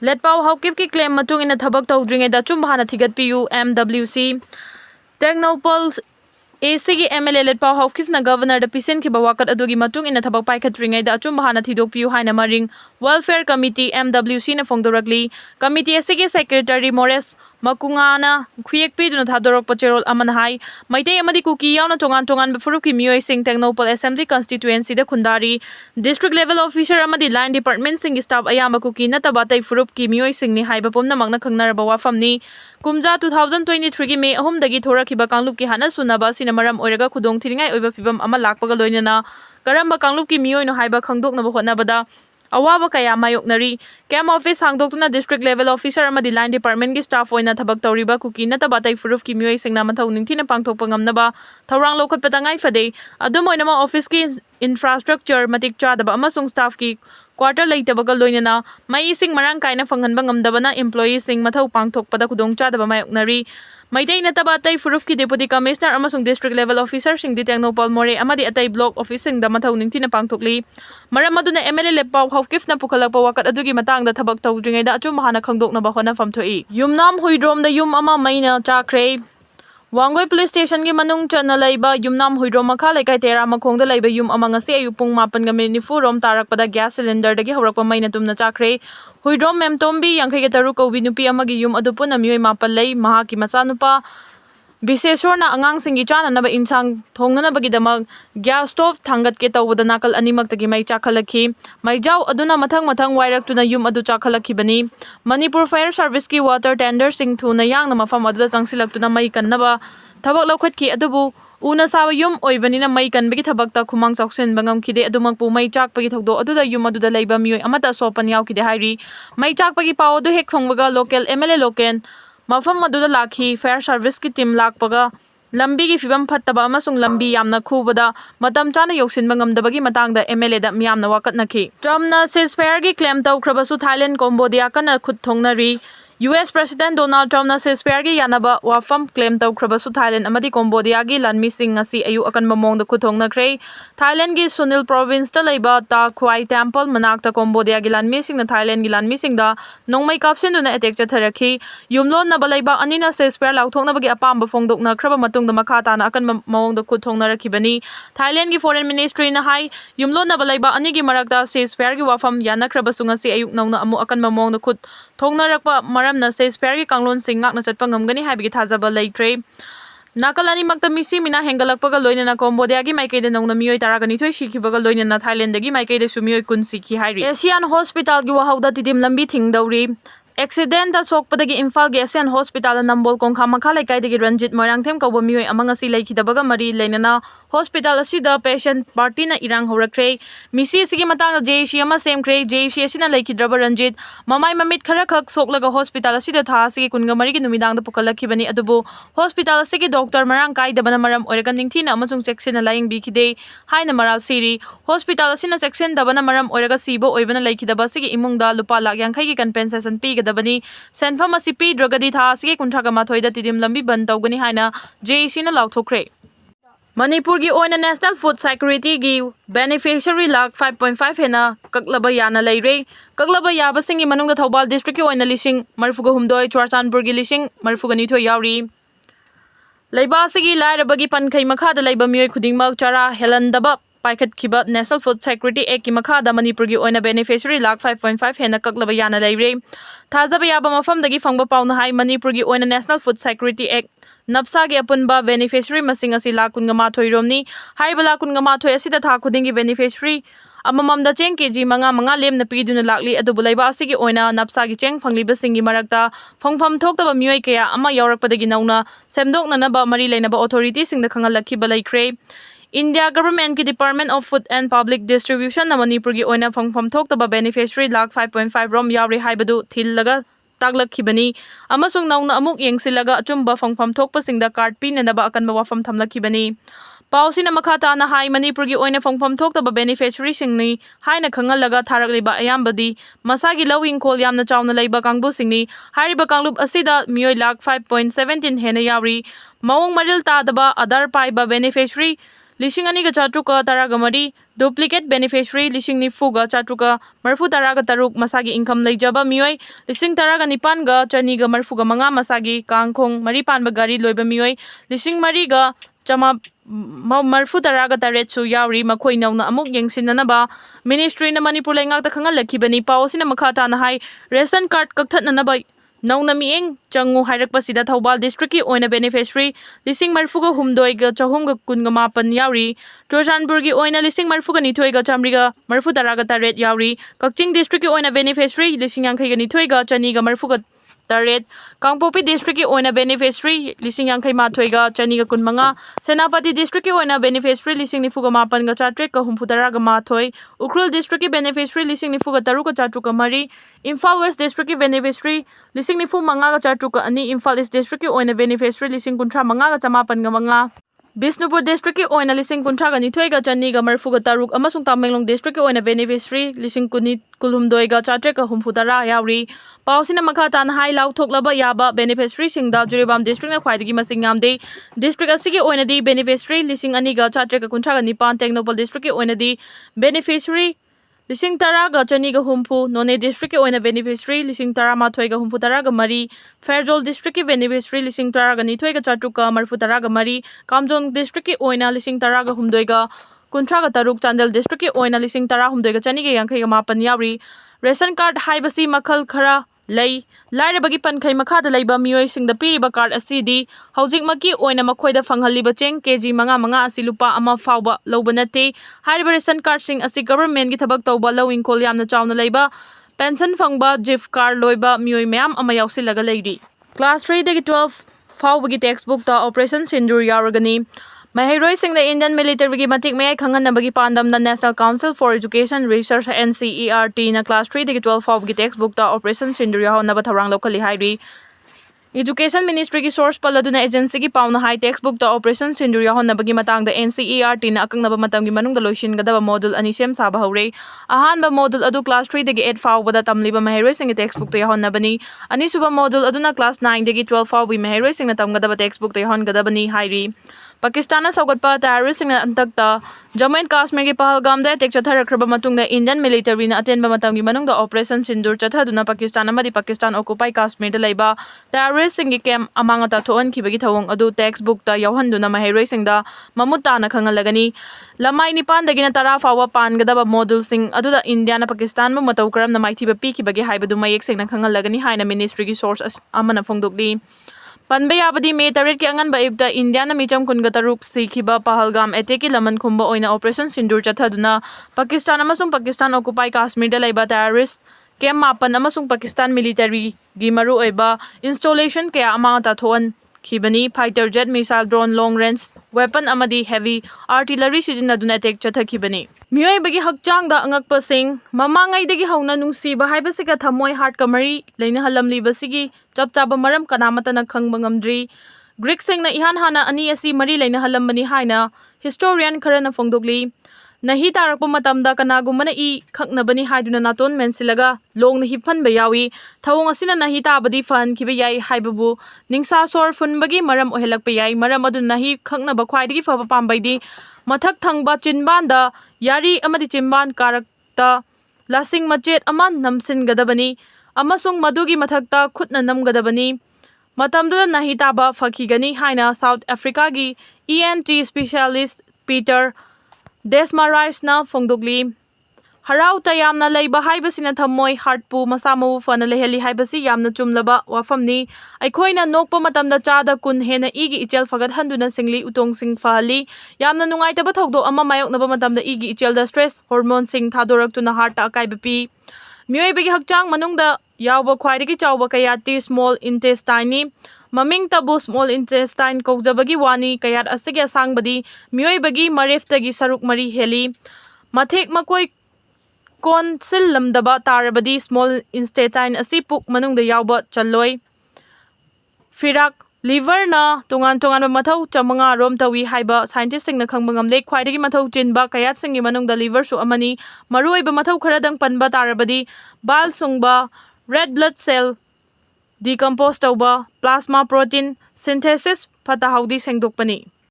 Letpao Haokip ki claim matung ina thabak tawdringeda chumba hana thigatpiu MWC Technopol ACG MLA Letpao Haokip na governor da pisin ki bawakat adugi matung ina thabak paikhatringeda chumba hana thidokpiu haina maring Welfare Committee MWC na phongdorakli Committee ACG Secretary Mores Makungana Khuyak piduna thadorok pacherol aman hai Maitei amadi Kuki yauna tongan furup ki miyoi sing Technopol Assembly Constituency da khundari District level officer amadi line department sing staff ayama Kuki nataba tai furup ki miyoi sing ni haiba pomna magna khangnaraba wafamni Kumja 2023 gi May 3 dagi thorakiba kanglup ki hana sunaba sina maram oiraga khudong thiringai oiba phibam ama lakpaga loinana karamba kanglup ki miyoi no haiba khangdoknaba hotnabada Awaba kaya mayoknari Cam office hangdoktuna district level officer amadi line department gi staff oina thabak tawriba Kuki nataba tai furup ki miyoi singna mathau ningthina pangthokpa ngamnaba thawrang lokhatpata ngai fade adum oinama office ki infrastructure matik chadaba amasung staff ki quarter leitabaga loinana mai sing marang kaina phanghanba ngamdabana employees sing mathau pangthokpada khudong chadaba mayoknari Maitei nataba tai furup ki deputy commissioner amasung district level officer sing di Technopol More amadi atai block office sing da mathau ningthina pangthokli maram aduna MLA Letpao Haokip na pukhalakpa wakat adugi matangda thabak tawdringeda achum hana khangdoknaba honafam thoi yumnam huidrom da yum ama Meina Chakhre Wangoi police station gi manung chana laiba yumnam huidrom makha laikai tera makhongda laiba yum ama ngasi ayu pung 8:94 rom tarakpada gas cylinder dagi haurakpa Meina Tumna Chakhre Huidrom memtombi yangkai ke taru kaubi nupi amagi yum adupun amiyoi mapal lay mahaki masanupa Bisesor na angang singi chana naba insang thongna bagi damag gas stove thangat ke tawda nakal animak tagi mai chakhalakhi mai jaw aduna mathang wairak tuna yum adu chakhalakhi bani Manipur Fire Service ki water tender sing thuna yang na mafam adu changsilak tuna mai kannaba thabak lokhat ki adubu Una sawa yum oibanina mai kanbagi thabakta khumang choksen bangam khide adumangpu mai chakpagi thogdo aduda yum aduda leiba miyoi amata sopan yaukide hairi mai chakpagi paw adu hek phongbaga local MLA loken mafam aduda lakhi fire service ki team lakpaga lambi gi fibam phattaba amasung lambi yamna khubada matam chana yoksinba ngamdabagi matangda MLA da miyamna wakatnakhi Trumna ceasefire gi claim tawkhrabasu Thailand Cambodia kana khut thongnari US President Donald Trump na ceasefire gi yanaba wafam claim tawkhrabasu Thailand amadi Cambodia gi lanmi sing asi ayu akan mamong da khuthong na kre Thailand gi Sunil province ta leiba ta khwai temple manak ta Cambodia gi lanmi sing na Thailand gi lanmi sing da nongmai kapsin duna attack chatharakhi yumlon na balaiba anina ceasefire lauthok na bagi apam ba phongdok na khraba matung da makha ta na akan mamong da khuthong na rakhibani Thailand gi foreign ministry na hai yumlon na balaiba ani gi marakta ceasefire gi wafam yana khraba sunga si ayuk nongna amu akan mamong da khut thongna rakpa maramna ceasefire gi kanglon sing ngakna chatpa ngamgani haibigi thajaba leitre nakalani makta misi mina hengalakpaga loinana Cambodia gi maikei de nongna miyoi taragani thoi sikhibaga loinana Thailand gi maikei de sumiyoi kun sikhi hairi Asian Hospital gi wahauda tidim lambi thingdauri Accident da sokpadagi Imphal gi Asian Hospital nambol kongkha makha laikai dagi Ranjit Moirangthem kauba miyoi amangasi laikhidabaga mari leinana hospital asida patient party na irang horakre misi sigi matang JC ama semkre JC asina laikhidraba Ranjit mamai mamit khara khak soklaga hospital asida tha sigi kunga mari gi numidang da pukalakhi adubu hospital asigi doctor marang kai dabana maram oiraga ningthina amasung section na lying bikide haina maral siri hospital asina section dabana maram oiraga sibo oibana laikhidaba sigi imungda lupa lakh yankhai gi compensation pi dabani senpham asi pi dragadi tha sigi kunthraga mathoida tidim lambi ban tawgani haina JC na lauthokre Manipur gi oina National Food Security gi beneficiary Lakh 5.5 hena kaklaba yana leire kaklaba yaba singi manungda Thobal district gi oina lising marfuga humdoi Churachandpur gi lising marfuga nithoi yauri leiba sigi lairabagi pankhai makha da leiba miyoi khudingmak chara helandaba paikhat khiba National Food Security Act ki makha da Manipur gi oina beneficiary Lakh 5.5 hena kaklaba yana leire thajaba yaba mafam dagi phangba pauna hai Manipur gi oina National Food Security Act Napsa gi apunba beneficiary masing asi lakunga romni haiba lakunga asida tha khudingi beneficiary amamam da cheng kg manga lem na piduna lakli adubu laiba asigi oina napsa gi cheng phangliba singi marakta phangpham thoktaba miyoi kaya ama yaurakpadagi nauna semdokna na ba mari leinaba authority sing da khangalakhi balai India government ki Department of Food and Public Distribution na Manipur gi oina phangpham thoktaba beneficiary Lakh 5.5 rom yauri haibadu thillaga taglakhibani amasung nauna amuk yengsilaga achumba phangpham thokpa singda card pinanaba akan mawafam thamlakhibani pausina makhata na hai Manipur gi oina phangpham thoktaba beneficiary singni haina khangalaga tharakliba ayambadi masagi lowing khol yamna chawna leiba kangbu singni hariba kanglup asida miyoi Lakh 5.17 hena yauri mawong maril tadaba adar paiba beneficiary Lishing ani ga chatu ka taragamari Duplicate beneficiary lising nifuga chatruka marfu taraga taruk masagi income leijaba mioi lising taraga nipanga chaniga marfuga manga masagi kangkong maripan bagari loiba mioi lising mariga chama marfu taraga taret su yauri makhoi nauna amuk yengsinanaba ministry na manipur lengak ta khangal lakhibani pausina makhata na hai ration card kakthatnanaba Nauna mieng changu hairakpasida Thoubal district ki oina beneficiary lising marfuga humdoiga chahumga kunga mapan yauri Churachandpur ki oina lising marfuga nithoiga chamriga marfu taraga taret yauri Kakching district ki oina beneficiary lising yankhaiga nithoiga chaniga marfuga taret Kangpopi district ki oina beneficiary lising yankhai mathoiga chaniga kunmanga Senapati district ki oina beneficiary lising nifuga mapan ga chatret ka humfu taraga mathoi Ukhrul district ki beneficiary lising nifuga taruka chatruka mari Imphal West District ki beneficiary lising nifu manga ga chatruka ani Imphal East District ki oina beneficiary lising kuntra manga ga chamapan ga manga Bishnupur District ki oina lising kuntra ga nithoi ga chani ga marfu ga taruk amasung Tamenglong District ki oina beneficiary lising kunit kulhumdoi ga chatre ka humfutara yauri pausina makha tan hai lau thoklaba yaba beneficiary singda Juribam District na khwaidagi masing yamde district asigi oina di beneficiary lising ani ga chatre ka kuntra ga nipan Technopol District ki oina di beneficiary lising taraga chaniga humpu None district ki oina beneficiary lising tara mathoiga humpu taraga mari Fairjol district ki beneficiary lising taraga nithoiga chatruka marfu taraga mari Kamjong district ki oina lising taraga humdoiga kuntraga taruk Chandel district ki oina lising tara humdoiga chaniga yankhaiga mapan yauri ration card haibasi makhal khara lei lairabagi pankhai makhada leiba mioi singda piriba card asidi housing maki oina makhoida fanghaliba cheng kg manga asi lupa ama fauba loba nate hariba ration card sing asi government gi thabak tawba low inkol yamna chawna leiba pension fangba gift card loiba mioi mayam ama yausilaga leiri class 3 dagi 12 fauba gi textbook ta operation sindur yaragani Mahairoi sing the Indian military gi matik mayai khangan nabagi pandam na National Council for Education Research NCERT na class 3 dagi 12 fauba gi textbook ta operation sindur yaho naba tharang lokali hairi Education Ministry ki source paladuna agency ki pauna high textbook ta operation sindur yahon nabagi matang da NCERT na akang naba matam gi manung da loishin gadaba module ani sem saba hore ahan ba module adu class 3 dagi 8 fau bada tamliba mahairoi sing textbook ta yahon nabani ani suba module aduna class 9 dagi 12 fau bi mahairoi sing na tam gadaba textbook ta yahon gadabani hairi Pakistan na saugatpa terrorist sing na antakta Jammu and Kashmir ki Pahalgam da attack chatharakhraba matungda Indian military na aten ba matam gi manung da operation sindur chathaduna Pakistan amadi Pakistan occupy Kashmir da leiba terrorist sing gi camp amanga ta thoan khibagi thawong adu textbook ta yawhanduna mahairoi sing da mamuta na khangalagani lamai nipan dagi na tara fawa pan gadaba module sing adu da India na Pakistan mu matau karam na maithiba pi khibagi haibadu mayek sing na khangalagani haina ministry gi source amana phongdokli Panbe yabadi May 3 ki angan ba ayukta India na micham kun gataruk sikhiba Pahalgam attack ki laman khumba oina operation sindur chathaduna Pakistan amasung Pakistan occupy Kashmir da leiba terrorist camp mapan amasung Pakistan military gi maru oiba installation kaya amanga ta thoan khibani fighter jet missile drone long range weapon amadi heavy artillery sizinaduna attack chathakhibani Mioi bagi hakchang da angakpa sing mamangai dagi hauna nungsiba haibasiga thamoi heart kamari leina halamli basigi chapchaba maram kanamata na khangba ngamdri Greek sing na ihan hana ani asi mari leina halambani haina historian kharana phongdokli nahi tarakpa matamda kanagumana I khaknabani haiduna naton mensilaga long na hiphan ba yawi thawong asina nahi tabadi fan khiba yai haibabu ningsa sor funbagi maram ohelakpa yai maram adu nahi khaknaba khwaidagi faba pambaidi mathak thangba chinban da yari amadi chimban karakta lasing machet aman namsin gadabani amasung madugi mathakta khutna namgadabani matamda nahi taba fakhigani haina South Africa gi ENT specialist Peter Desmarais na phongdokli harau ta yamna leiba haibasina thammoi heartpu masamawu fana leheli haibasi yamna chumlaba wafamni aikoina nokpa matamda chada kun hena igi ichel fagat handuna singli utong sing fali yamna nungai taba thogdo ama mayoknaba matamda igi ichel da stress hormone sing thadorak tuna heart ta kai bp mioi bagi hakchang manungda yawba khwaidagi chawba kayati small intestine maming tabu small intestine kokjabagi wani kayat asigi asangbadi mioi bagi mareftagi saruk mari heli mathek makoi Konsil lamdaba tarabadi small intestine asi puk manungda yawba chaloi Firak liver na tungan mathau chamanga rom tawi haiba scientist sing na khangba ngamle khwaidagi mathau chinba kayat singi manungda liver su amani marui ba mathau kharadang panba tarabadi bal sungba red blood cell decompose tawba plasma protein synthesis phata haudi sengdokpani